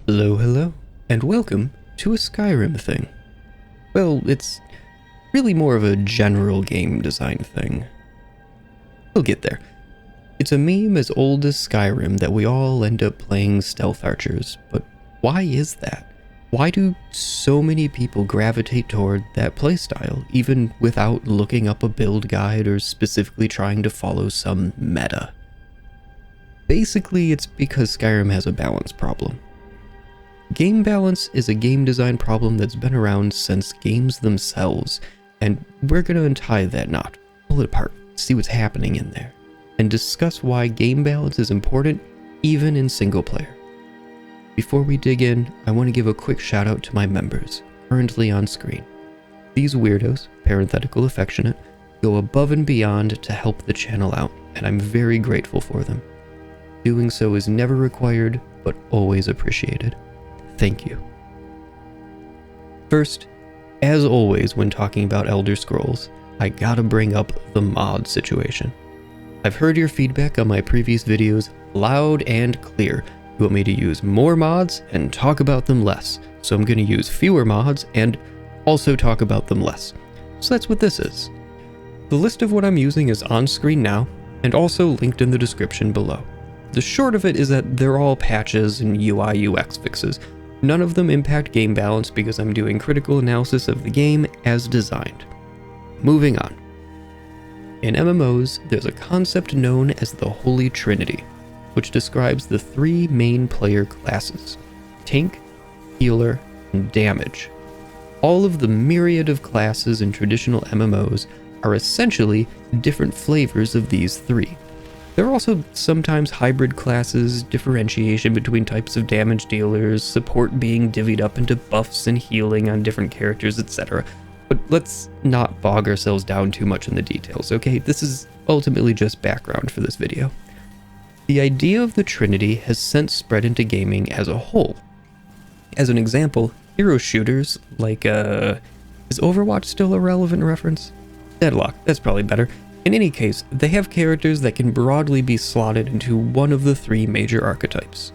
Hello, and welcome to a Skyrim thing. Well, it's really more of a general game design thing. We'll get there. It's a meme as old as Skyrim that we all end up playing stealth archers, but why is that? Why do so many people gravitate toward that playstyle, even without looking up a build guide or specifically trying to follow some meta? Basically, it's because Skyrim has a balance problem. Game balance is a game design problem that's been around since games themselves, and we're going to untie that knot, pull it apart, see what's happening in there, and discuss why game balance is important even in single player. Before we dig in, I want to give a quick shout out to my members, currently on screen. These weirdos, parenthetical affectionate, go above and beyond to help the channel out, and I'm very grateful for them. Doing so is never required, but always appreciated. Thank you. First, as always when talking about Elder Scrolls, I gotta bring up the mod situation. I've heard your feedback on my previous videos loud and clear. You want me to use more mods and talk about them less, so I'm gonna use fewer mods and also talk about them less. So that's what this is. The list of what I'm using is on screen now, and also linked in the description below. The short of it is that they're all patches and UI UX fixes. None of them impact game balance because I'm doing critical analysis of the game as designed. Moving on. In MMOs, there's a concept known as the Holy Trinity, which describes the three main player classes: tank, healer, and damage. All of the myriad of classes in traditional MMOs are essentially different flavors of these three. There are also sometimes hybrid classes, differentiation between types of damage dealers, support being divvied up into buffs and healing on different characters, etc. But let's not bog ourselves down too much in the details, okay? This is ultimately just background for this video. The idea of the Trinity has since spread into gaming as a whole. As an example, hero shooters like, is Overwatch still a relevant reference? Deadlock, that's probably better. In any case, they have characters that can broadly be slotted into one of the three major archetypes.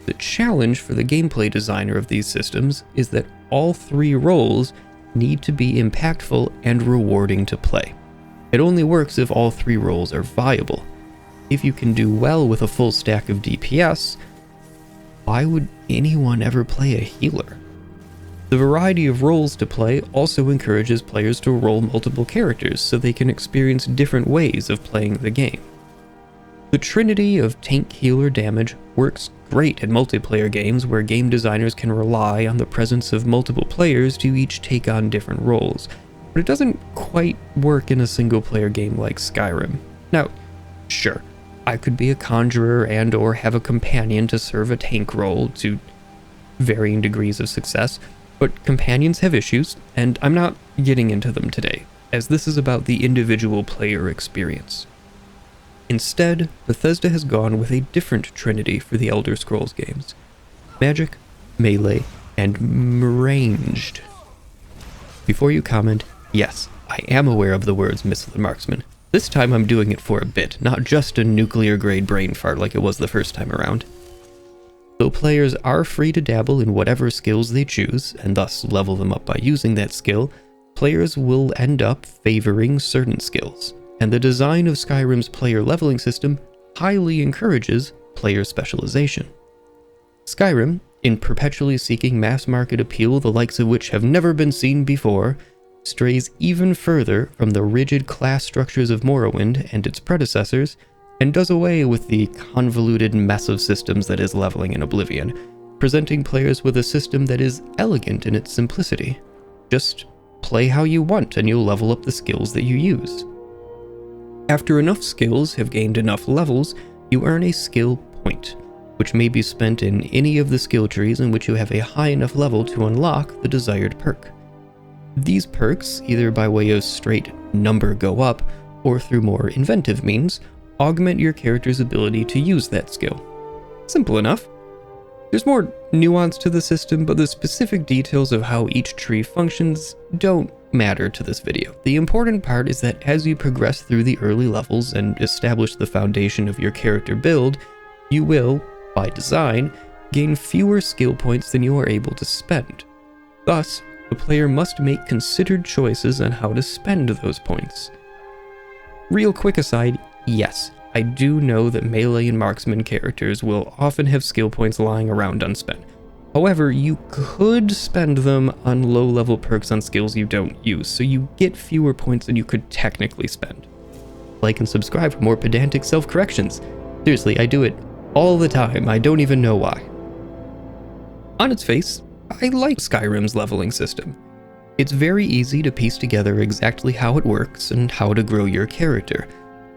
The challenge for the gameplay designer of these systems is that all three roles need to be impactful and rewarding to play. It only works if all three roles are viable. If you can do well with a full stack of DPS, why would anyone ever play a healer? The variety of roles to play also encourages players to roll multiple characters so they can experience different ways of playing the game. The trinity of tank, healer, damage works great in multiplayer games where game designers can rely on the presence of multiple players to each take on different roles, but it doesn't quite work in a single player game like Skyrim. Now, sure, I could be a conjurer and or have a companion to serve a tank role to varying degrees of success, but companions have issues, and I'm not getting into them today, as this is about the individual player experience. Instead, Bethesda has gone with a different trinity for the Elder Scrolls games: magic, melee, and ranged. Before you comment, yes, I am aware of the words Missile and Marksman. This time I'm doing it for a bit, not just a nuclear-grade brain fart like it was the first time around. Though players are free to dabble in whatever skills they choose, and thus level them up by using that skill, players will end up favoring certain skills, and the design of Skyrim's player leveling system highly encourages player specialization. Skyrim, in perpetually seeking mass market appeal the likes of which have never been seen before, strays even further from the rigid class structures of Morrowind and its predecessors, and does away with the convoluted mess of systems that is leveling in Oblivion, presenting players with a system that is elegant in its simplicity. Just play how you want and you'll level up the skills that you use. After enough skills have gained enough levels, you earn a skill point, which may be spent in any of the skill trees in which you have a high enough level to unlock the desired perk. These perks, either by way of straight number go up, or through more inventive means, augment your character's ability to use that skill. Simple enough. There's more nuance to the system, but the specific details of how each tree functions don't matter to this video. The important part is that as you progress through the early levels and establish the foundation of your character build, you will, by design, gain fewer skill points than you are able to spend. Thus, the player must make considered choices on how to spend those points. Real quick aside, yes, I do know that melee and marksman characters will often have skill points lying around unspent. However, you could spend them on low-level perks on skills you don't use, so you get fewer points than you could technically spend. Like and subscribe for more pedantic self-corrections. Seriously, I do it all the time, I don't even know why. On its face, I like Skyrim's leveling system. It's very easy to piece together exactly how it works and how to grow your character,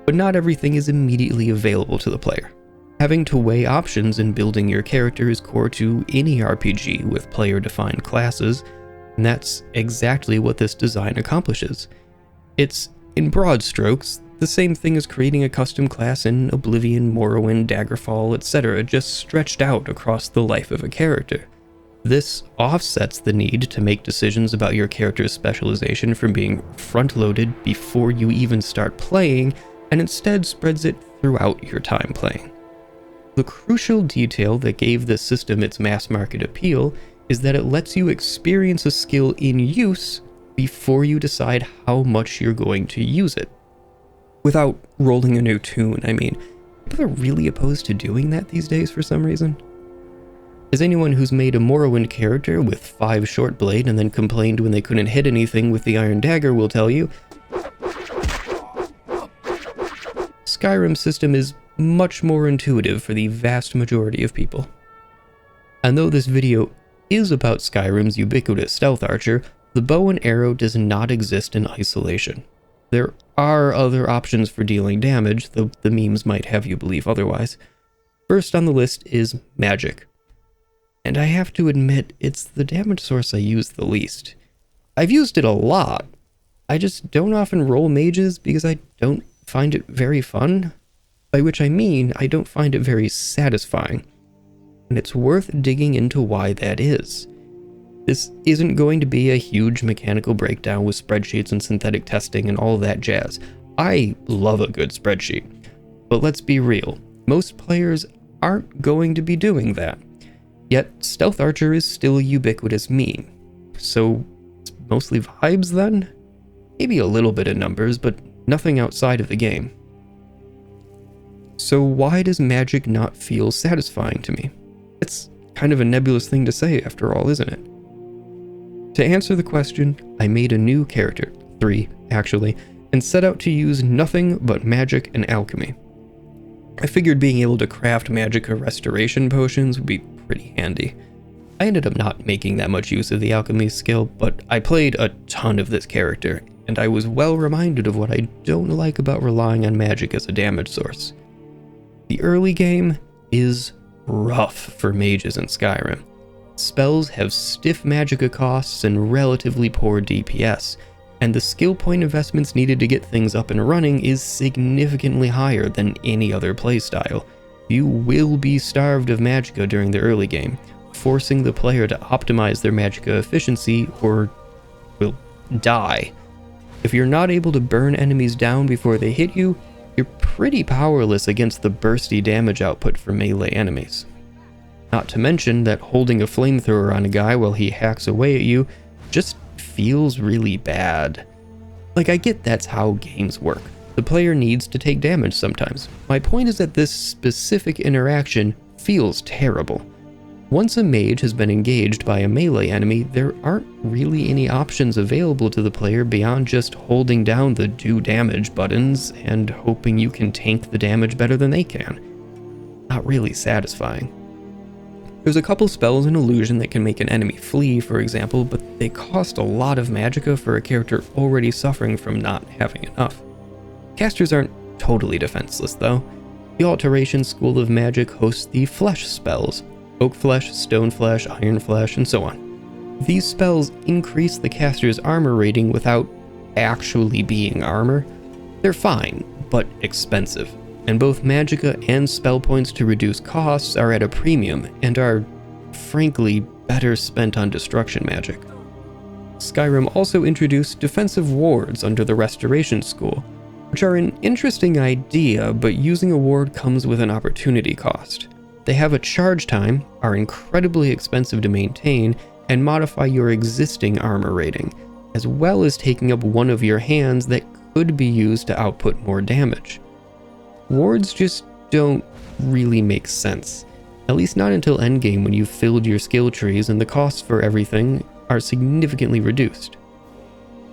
but not everything is immediately available to the player. Having to weigh options in building your character is core to any RPG with player-defined classes, and that's exactly what this design accomplishes. It's, in broad strokes, the same thing as creating a custom class in Oblivion, Morrowind, Daggerfall, etc., just stretched out across the life of a character. This offsets the need to make decisions about your character's specialization from being front-loaded before you even start playing, and instead spreads it throughout your time playing. The crucial detail that gave this system its mass-market appeal is that it lets you experience a skill in use before you decide how much you're going to use it. Without rolling a new tune, I mean, people are really opposed to doing that these days for some reason. As anyone who's made a Morrowind character with 5 short blade and then complained when they couldn't hit anything with the iron dagger will tell you, Skyrim's system is much more intuitive for the vast majority of people. And though this video is about Skyrim's ubiquitous stealth archer, the bow and arrow does not exist in isolation. There are other options for dealing damage, though the memes might have you believe otherwise. First on the list is magic. And I have to admit, it's the damage source I use the least. I've used it a lot. I just don't often roll mages because I don't find it very fun. By which I mean, I don't find it very satisfying. And it's worth digging into why that is. This isn't going to be a huge mechanical breakdown with spreadsheets and synthetic testing and all that jazz. I love a good spreadsheet. But let's be real, most players aren't going to be doing that. Yet, Stealth Archer is still a ubiquitous meme. So, it's mostly vibes then? Maybe a little bit of numbers, but nothing outside of the game. So why does magic not feel satisfying to me? It's kind of a nebulous thing to say after all, isn't it? To answer the question, I made a new character, 3 actually, and set out to use nothing but magic and alchemy. I figured being able to craft magicka restoration potions would be pretty handy. I ended up not making that much use of the alchemy skill, but I played a ton of this character, and I was well reminded of what I don't like about relying on magic as a damage source. The early game is rough for mages in Skyrim. Spells have stiff magicka costs and relatively poor DPS, and the skill point investments needed to get things up and running is significantly higher than any other playstyle. You will be starved of magicka during the early game, forcing the player to optimize their magicka efficiency or will die. If you're not able to burn enemies down before they hit you, you're pretty powerless against the bursty damage output from melee enemies. Not to mention that holding a flamethrower on a guy while he hacks away at you just feels really bad. Like, I get that's how games work. The player needs to take damage sometimes. My point is that this specific interaction feels terrible. Once a mage has been engaged by a melee enemy, there aren't really any options available to the player beyond just holding down the do damage buttons and hoping you can tank the damage better than they can. Not really satisfying. There's a couple spells in Illusion that can make an enemy flee, for example, but they cost a lot of magicka for a character already suffering from not having enough. Casters aren't totally defenseless though. The Alteration School of Magic hosts the Flesh spells, Oak Flesh, Stone Flesh, Iron Flesh, and so on. These spells increase the caster's armor rating without actually being armor. They're fine, but expensive, and both magicka and spell points to reduce costs are at a premium and are, frankly, better spent on destruction magic. Skyrim also introduced defensive wards under the Restoration School, which are an interesting idea, but using a ward comes with an opportunity cost. they have a charge time, are incredibly expensive to maintain, and modify your existing armor rating, as well as taking up one of your hands that could be used to output more damage. Wards just don't really make sense, at least not until endgame when you've filled your skill trees and the costs for everything are significantly reduced.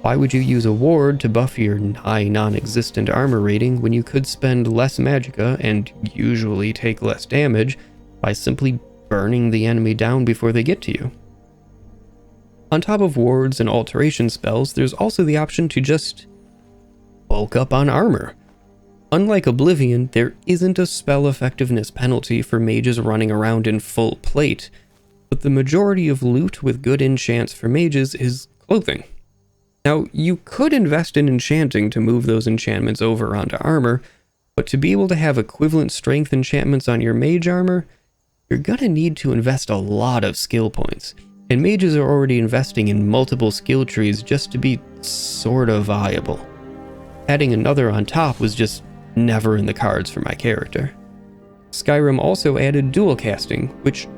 Why would you use a ward to buff your high non-existent armor rating when you could spend less magicka and usually take less damage by simply burning the enemy down before they get to you? On top of wards and alteration spells, there's also the option to just bulk up on armor. Unlike Oblivion, there isn't a spell effectiveness penalty for mages running around in full plate, but the majority of loot with good enchants for mages is clothing. Now, you could invest in enchanting to move those enchantments over onto armor, but to be able to have equivalent strength enchantments on your mage armor, you're gonna need to invest a lot of skill points, and mages are already investing in multiple skill trees just to be sorta viable. Adding another on top was just never in the cards for my character. Skyrim also added dual casting, which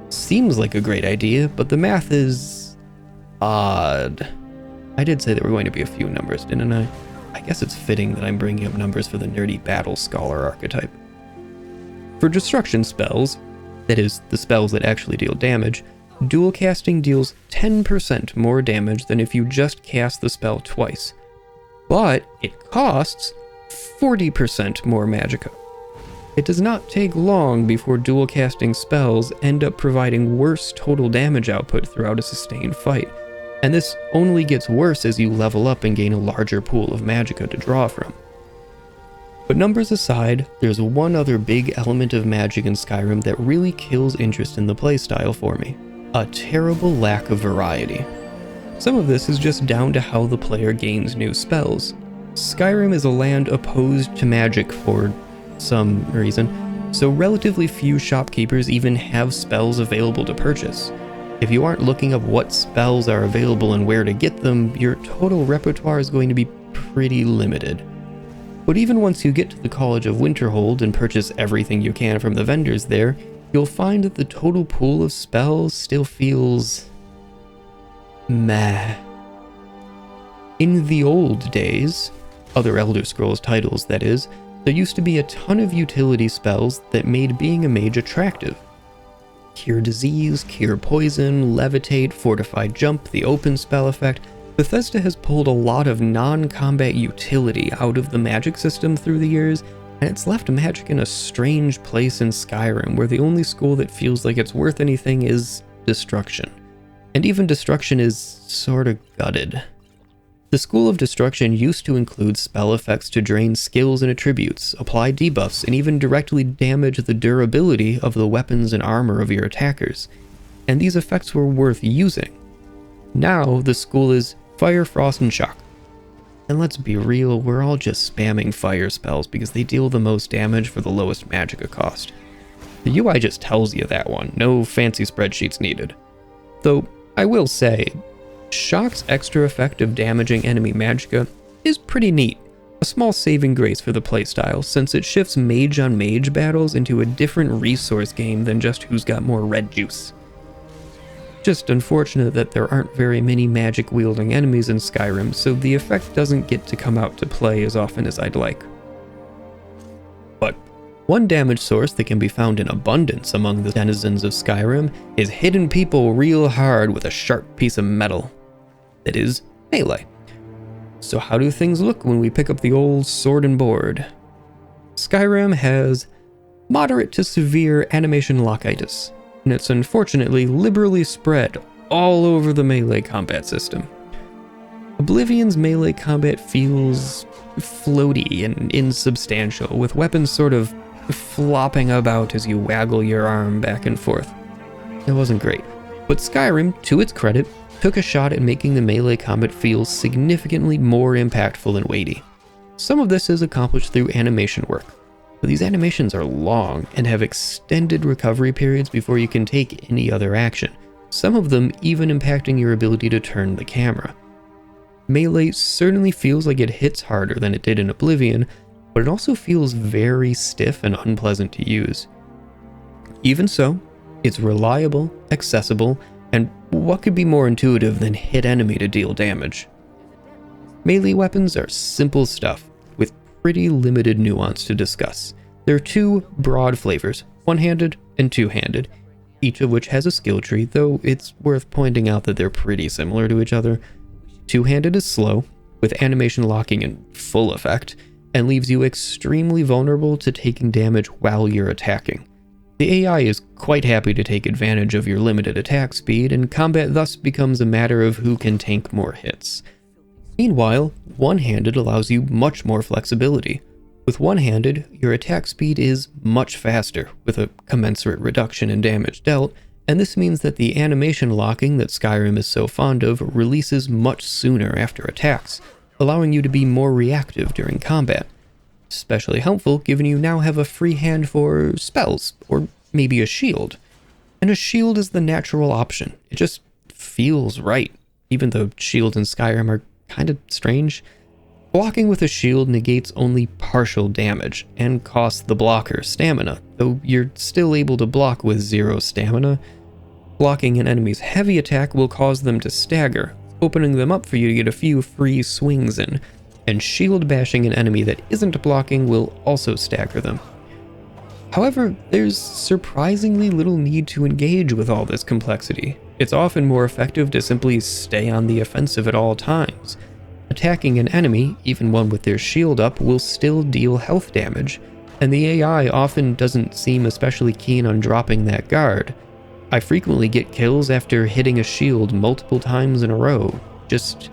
seems like a great idea, but the math is odd. I did say there were going to be a few numbers, didn't I? I guess it's fitting that I'm bringing up numbers for the nerdy battle scholar archetype. For destruction spells, that is, the spells that actually deal damage, dual casting deals 10% more damage than if you just cast the spell twice, but it costs 40% more magicka. It does not take long before dual casting spells end up providing worse total damage output throughout a sustained fight, and this only gets worse as you level up and gain a larger pool of magicka to draw from. But numbers aside, there's one other big element of magic in Skyrim that really kills interest in the playstyle for me: a terrible lack of variety. Some of this is just down to how the player gains new spells. Skyrim is a land opposed to magic for some reason, so relatively few shopkeepers even have spells available to purchase. If you aren't looking up what spells are available and where to get them, your total repertoire is going to be pretty limited. But even once you get to the College of Winterhold and purchase everything you can from the vendors there, you'll find that the total pool of spells still feels meh. In the old days, other Elder Scrolls titles that is, there used to be a ton of utility spells that made being a mage attractive. Cure disease, cure poison, levitate, fortified jump, the open spell effect. Bethesda has pulled a lot of non-combat utility out of the magic system through the years, and it's left magic in a strange place in Skyrim where the only school that feels like it's worth anything is destruction. And even destruction is sorta gutted. The School of Destruction used to include spell effects to drain skills and attributes, apply debuffs, and even directly damage the durability of the weapons and armor of your attackers, and these effects were worth using. Now, the school is Fire, Frost, and Shock. And let's be real, we're all just spamming fire spells because they deal the most damage for the lowest magicka cost. The UI just tells you that one, no fancy spreadsheets needed. Though, I will say, Shock's extra effect of damaging enemy magicka is pretty neat, a small saving grace for the playstyle since it shifts mage on mage battles into a different resource game than just who's got more red juice. Just unfortunate that there aren't very many magic wielding enemies in Skyrim, so the effect doesn't get to come out to play as often as I'd like. But one damage source that can be found in abundance among the denizens of Skyrim is hitting people real hard with a sharp piece of metal. That is, melee. So how do things look when we pick up the old sword and board? Skyrim has moderate to severe animation lockitis, and it's unfortunately liberally spread all over the melee combat system. Oblivion's melee combat feels floaty and insubstantial, with weapons sort of flopping about as you waggle your arm back and forth. It wasn't great, but Skyrim, to its credit, took a shot at making the melee combat feel significantly more impactful and weighty. Some of this is accomplished through animation work, but these animations are long and have extended recovery periods before you can take any other action, some of them even impacting your ability to turn the camera. Melee certainly feels like it hits harder than it did in Oblivion, but it also feels very stiff and unpleasant to use. Even so, it's reliable, accessible, and what could be more intuitive than hit enemy to deal damage? Melee weapons are simple stuff, with pretty limited nuance to discuss. There are two broad flavors, one-handed and two-handed, each of which has a skill tree, though it's worth pointing out that they're pretty similar to each other. Two-handed is slow, with animation locking in full effect, and leaves you extremely vulnerable to taking damage while you're attacking. The AI is quite happy to take advantage of your limited attack speed, and combat thus becomes a matter of who can tank more hits. Meanwhile, one-handed allows you much more flexibility. With one-handed, your attack speed is much faster, with a commensurate reduction in damage dealt, and this means that the animation locking that Skyrim is so fond of releases much sooner after attacks, allowing you to be more reactive during combat. Especially helpful given you now have a free hand for spells, or maybe a shield. And a shield is the natural option. It just feels right, even though shields in Skyrim are kind of strange. Blocking with a shield negates only partial damage, and costs the blocker stamina, though you're still able to block with 0 stamina. Blocking an enemy's heavy attack will cause them to stagger, opening them up for you to get a few free swings in, and shield bashing an enemy that isn't blocking will also stagger them. However, there's surprisingly little need to engage with all this complexity. It's often more effective to simply stay on the offensive at all times. Attacking an enemy, even one with their shield up, will still deal health damage, and the AI often doesn't seem especially keen on dropping that guard. I frequently get kills after hitting a shield multiple times in a row, just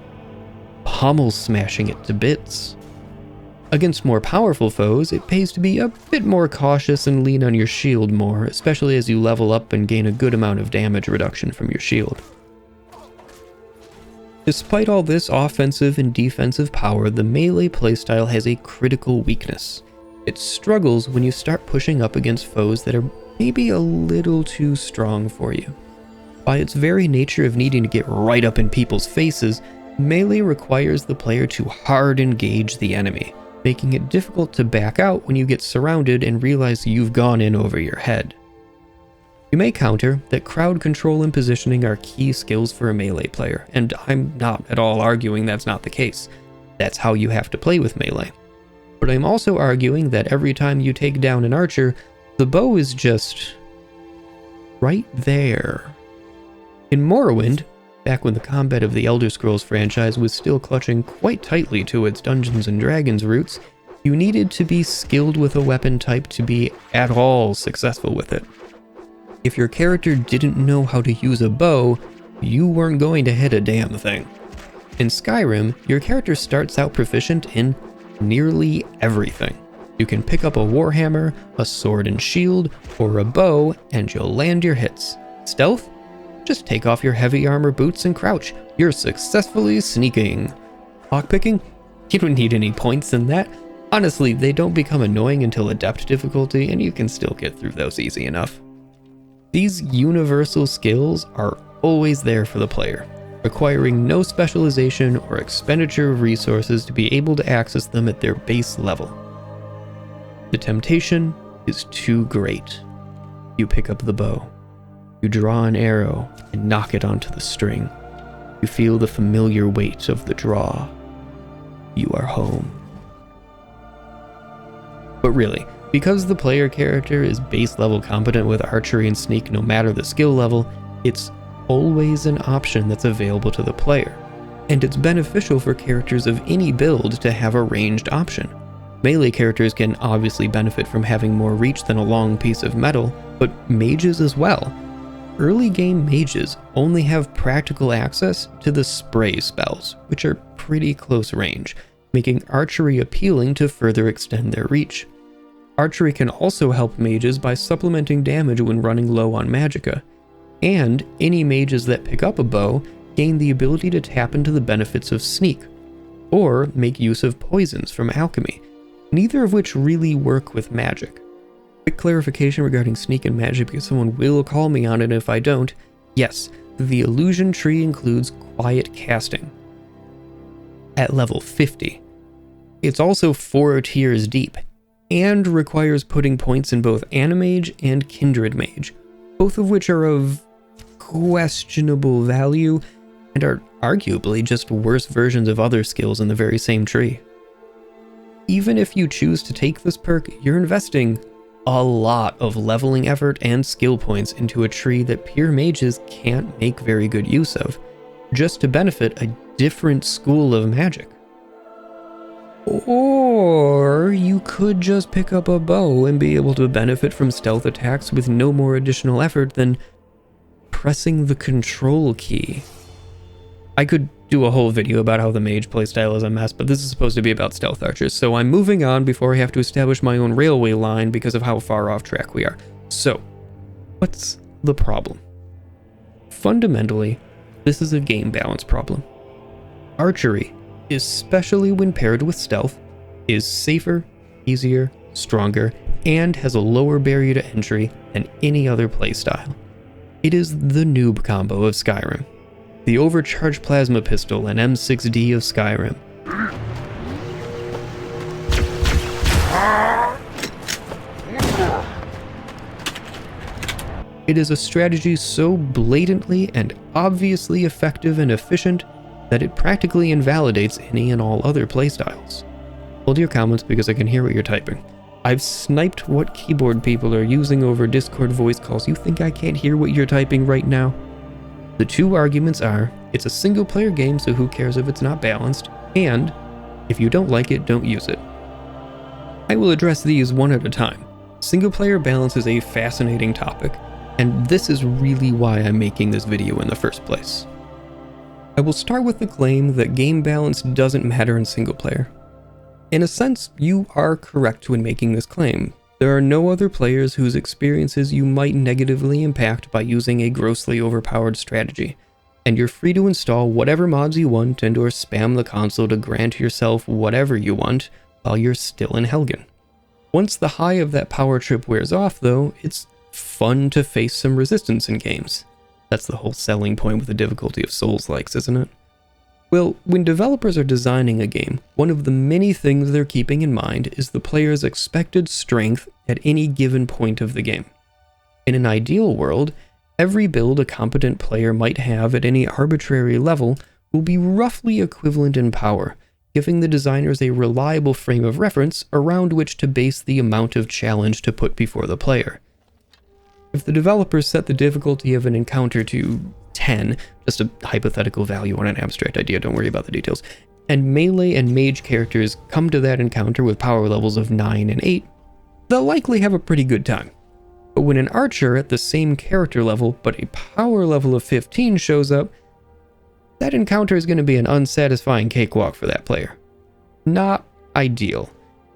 pummel smashing it to bits. Against more powerful foes, it pays to be a bit more cautious and lean on your shield more, especially as you level up and gain a good amount of damage reduction from your shield. Despite all this offensive and defensive power, the melee playstyle has a critical weakness. It struggles when you start pushing up against foes that are maybe a little too strong for you. By its very nature of needing to get right up in people's faces, melee requires the player to hard engage the enemy, making it difficult to back out when you get surrounded and realize you've gone in over your head. You may counter that crowd control and positioning are key skills for a melee player, and I'm not at all arguing that's not the case. That's how you have to play with melee. But I'm also arguing that every time you take down an archer, the bow is just right there. In Morrowind, back when the combat of the Elder Scrolls franchise was still clutching quite tightly to its Dungeons and Dragons roots, you needed to be skilled with a weapon type to be at all successful with it. If your character didn't know how to use a bow, you weren't going to hit a damn thing. In Skyrim, your character starts out proficient in nearly everything. You can pick up a warhammer, a sword and shield, or a bow, and you'll land your hits. Stealth? Just take off your heavy armor boots and crouch. You're successfully sneaking. Lockpicking? You don't need any points in that. Honestly, they don't become annoying until adept difficulty, and you can still get through those easy enough. These universal skills are always there for the player, requiring no specialization or expenditure of resources to be able to access them at their base level. The temptation is too great. You pick up the bow. You draw an arrow and knock it onto the string. You feel the familiar weight of the draw. You are home. But really, because the player character is base level competent with archery and sneak no matter the skill level, it's always an option that's available to the player. And it's beneficial for characters of any build to have a ranged option. Melee characters can obviously benefit from having more reach than a long piece of metal, but mages as well. Early game mages only have practical access to the spray spells, which are pretty close range, making archery appealing to further extend their reach. Archery can also help mages by supplementing damage when running low on magicka, and any mages that pick up a bow gain the ability to tap into the benefits of sneak, or make use of poisons from alchemy, neither of which really work with magic. Quick clarification regarding sneak and magic because someone will call me on it if I don't. Yes, the illusion tree includes quiet casting at level 50. It's also 4 tiers deep, and requires putting points in both Animage and Kindred Mage, both of which are of questionable value and are arguably just worse versions of other skills in the very same tree. Even if you choose to take this perk, you're investing a lot of leveling effort and skill points into a tree that pure mages can't make very good use of, just to benefit a different school of magic. Or you could just pick up a bow and be able to benefit from stealth attacks with no more additional effort than pressing the control key. I could do a whole video about how the mage playstyle is a mess, but this is supposed to be about stealth archers, so I'm moving on before I have to establish my own railway line because of how far off track we are. So, what's the problem? Fundamentally, this is a game balance problem. Archery, especially when paired with stealth, is safer, easier, stronger, and has a lower barrier to entry than any other playstyle. It is the noob combo of Skyrim. The overcharged plasma pistol and M6D of Skyrim. It is a strategy so blatantly and obviously effective and efficient that it practically invalidates any and all other playstyles. Hold your comments because I can hear what you're typing. I've sniped what keyboard people are using over Discord voice calls. You think I can't hear what you're typing right now? The two arguments are, it's a single player game, so who cares if it's not balanced, and if you don't like it, don't use it. I will address these one at a time. Single player balance is a fascinating topic, and this is really why I'm making this video in the first place. I will start with the claim that game balance doesn't matter in single player. In a sense, you are correct when making this claim. There are no other players whose experiences you might negatively impact by using a grossly overpowered strategy, and you're free to install whatever mods you want and or spam the console to grant yourself whatever you want while you're still in Helgen. Once the high of that power trip wears off though, it's fun to face some resistance in games. That's the whole selling point with the difficulty of Souls-likes, isn't it? Well, when developers are designing a game, one of the many things they're keeping in mind is the player's expected strength at any given point of the game. In an ideal world, every build a competent player might have at any arbitrary level will be roughly equivalent in power, giving the designers a reliable frame of reference around which to base the amount of challenge to put before the player. If the developers set the difficulty of an encounter to 10, just a hypothetical value on an abstract idea, don't worry about the details, and melee and mage characters come to that encounter with power levels of 9 and 8, they'll likely have a pretty good time. But when an archer at the same character level but a power level of 15 shows up, that encounter is going to be an unsatisfying cakewalk for that player. Not ideal.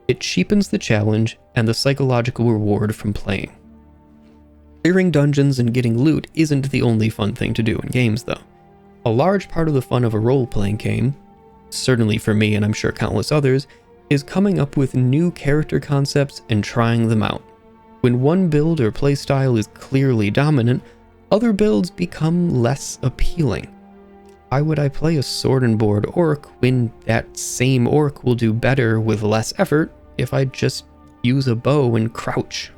It cheapens the challenge and the psychological reward from playing. Clearing dungeons and getting loot isn't the only fun thing to do in games though. A large part of the fun of a role-playing game, certainly for me and I'm sure countless others, is coming up with new character concepts and trying them out. When one build or playstyle is clearly dominant, other builds become less appealing. Why would I play a sword and board orc when that same orc will do better with less effort if I just use a bow and crouch?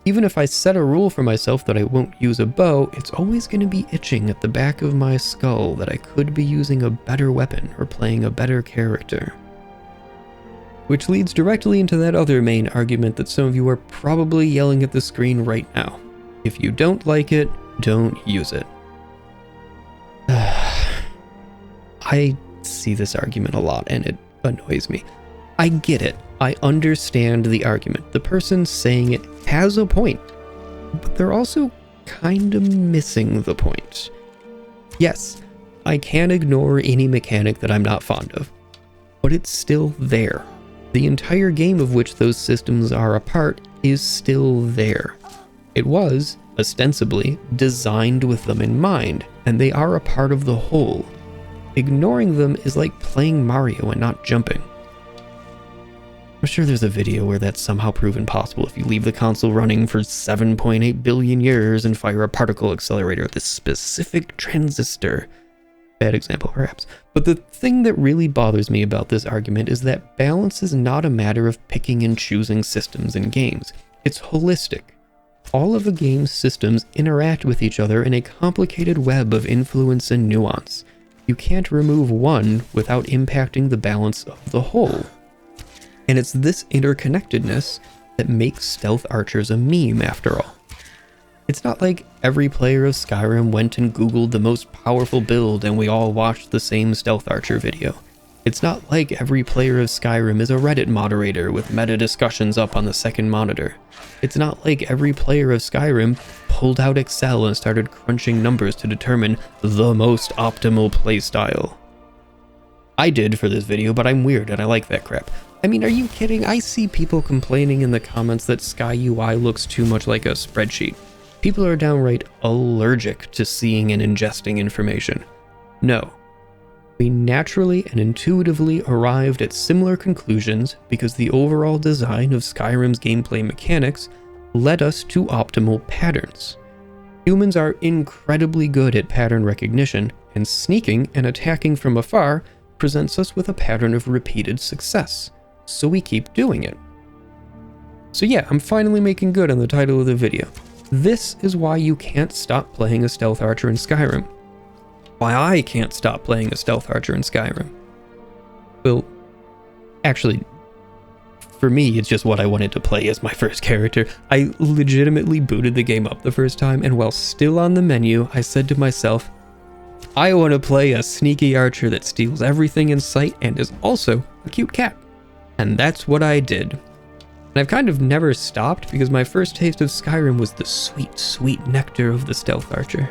Even if I set a rule for myself that I won't use a bow, it's always going to be itching at the back of my skull that I could be using a better weapon or playing a better character. Which leads directly into that other main argument that some of you are probably yelling at the screen right now. If you don't like it, don't use it. I see this argument a lot and it annoys me. I get it. I understand the argument. The person saying it has a point, but they're also kind of missing the point. Yes, I can ignore any mechanic that I'm not fond of, but it's still there. The entire game of which those systems are a part is still there. It was, ostensibly, designed with them in mind, and they are a part of the whole. Ignoring them is like playing Mario and not jumping. I'm sure there's a video where that's somehow proven possible if you leave the console running for 7.8 billion years and fire a particle accelerator at this specific transistor. Bad example, perhaps. But the thing that really bothers me about this argument is that balance is not a matter of picking and choosing systems in games. It's holistic. All of the game's systems interact with each other in a complicated web of influence and nuance. You can't remove one without impacting the balance of the whole. And it's this interconnectedness that makes stealth archers a meme, after all. It's not like every player of Skyrim went and googled the most powerful build and we all watched the same stealth archer video. It's not like every player of Skyrim is a Reddit moderator with meta discussions up on the second monitor. It's not like every player of Skyrim pulled out Excel and started crunching numbers to determine the most optimal playstyle. I did for this video, but I'm weird and I like that crap. I mean, are you kidding? I see people complaining in the comments that Sky UI looks too much like a spreadsheet. People are downright allergic to seeing and ingesting information. No. We naturally and intuitively arrived at similar conclusions because the overall design of Skyrim's gameplay mechanics led us to optimal patterns. Humans are incredibly good at pattern recognition, and sneaking and attacking from afar presents us with a pattern of repeated success, so we keep doing it. So yeah, I'm finally making good on the title of the video. This is why you can't stop playing a stealth archer in Skyrim. Why I can't stop playing a stealth archer in Skyrim. Well, actually, for me, it's just what I wanted to play as my first character. I legitimately booted the game up the first time, and while still on the menu, I said to myself, I want to play a sneaky archer that steals everything in sight and is also a cute cat. And that's what I did. And I've kind of never stopped because my first taste of Skyrim was the sweet, sweet nectar of the stealth archer.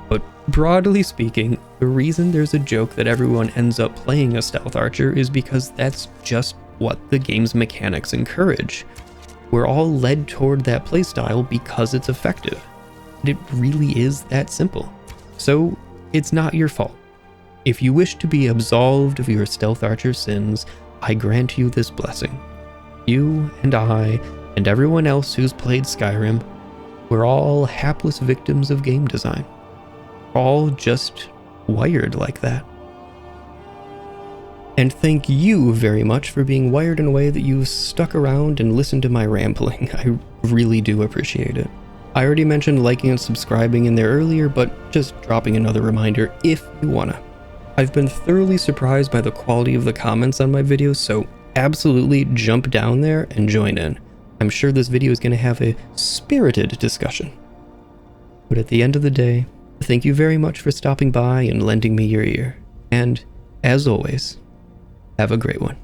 But broadly speaking, the reason there's a joke that everyone ends up playing a stealth archer is because that's just what the game's mechanics encourage. We're all led toward that playstyle because it's effective. And it really is that simple. So it's not your fault. If you wish to be absolved of your stealth archer sins, I grant you this blessing. You and I and everyone else who's played Skyrim, we're all hapless victims of game design. We're all just wired like that. And thank you very much for being wired in a way that you stuck around and listened to my rambling. I really do appreciate it. I already mentioned liking and subscribing in there earlier, but just dropping another reminder if you wanna. I've been thoroughly surprised by the quality of the comments on my videos, so absolutely jump down there and join in. I'm sure this video is going to have a spirited discussion. But at the end of the day, thank you very much for stopping by and lending me your ear. And, as always, have a great one.